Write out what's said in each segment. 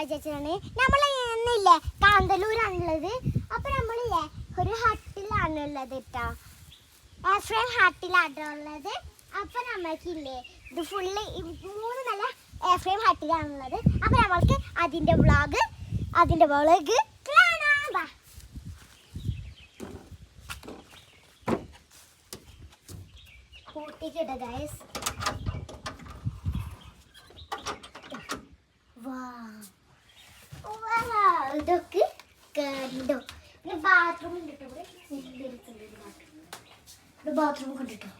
വിചാരിച്ചതാണ്. നമ്മൾ ഇന്നില്ലേ കാന്തല്ലൂരാണുള്ളത്. അപ്പം നമ്മളില്ലേ ഒരു ഹട്ടിലാണുള്ളത് കേട്ടോ. എഫ്രൈം ഹട്ടിലാണുള്ളത്. അപ്പം നമ്മൾക്കില്ലേ ഇത് ഫുള്ള് 3 നില എഫ്രൈം ഹട്ടിലാണുള്ളത്. അപ്പം നമ്മൾക്ക് അതിൻ്റെ വ്ളോഗ് കാണാം. കൂട്ടിക്കിട്ട ഗൈസ്. ഇതൊക്കെ കണ്ടോ. പിന്നെ ബാത്റൂം കണ്ടിട്ടോ. ബാത്റൂം കണ്ടിട്ടോ.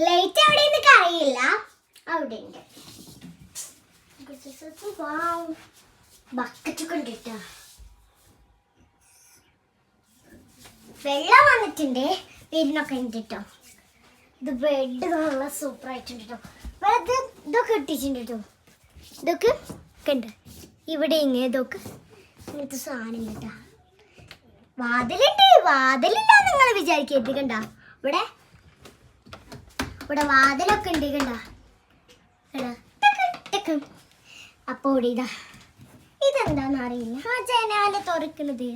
ലൈറ്റ് എവിടെ എനിക്ക് അറിയില്ല. അവിടെ ഉണ്ട്. ബക്കറ്റ് കണ്ടിട്ടോ. വെള്ളം വന്നിട്ടുണ്ട്. വീടിനൊക്കെ ഉണ്ട് കേട്ടോ. ഇത് ബെഡ് നല്ല സൂപ്പർ ആയിട്ടുണ്ട് കേട്ടോ. ഇതൊക്കെ ഇട്ടിട്ടുണ്ട് കേട്ടോ. ഇതൊക്കെ കണ്ട് ഇവിടെ ഇതൊക്കെ ഇങ്ങനത്തെ സാധനം കേട്ടാ. വാതിലുണ്ട്. വാതിലില്ല നിങ്ങൾ വിചാരിക്കരുത്. കണ്ട ഇവിടെ വാതിലൊക്കെ ഉണ്ട്. കണ്ട അപ്പൊ ഇവിടെ ഇതെന്താന്ന് അറിയില്ല. ആ ജനാല തുറക്കുന്നത്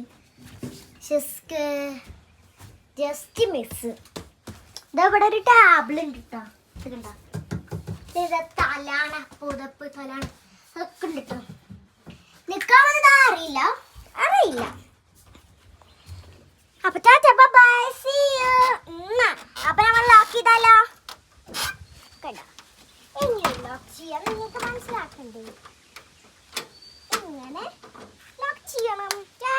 ജസ്റ്റ് മിസ്. ഇതവിടെ ഒരു ടാബിൾ ഉണ്ട് കേട്ടോ. ഇത് കണ്ട തലാണ് പുതപ്പ് തലാണ് അതൊക്കെ ഉണ്ട് കേട്ടോ. നിക്കാൻ വന്നതാ അറിയില്ല. അപ്പൊ ബൈ സീ യു. അപ്പൊ നമ്മൾ ലോക്ക് ചെയ്താലോ. കണ്ടോ എങ്ങനെ ലോക്ക് ചെയ്യാം നിങ്ങൾക്ക് മനസ്സിലാക്കണ്ടേ. എങ്ങനെ ലോക്ക് ചെയ്യണം.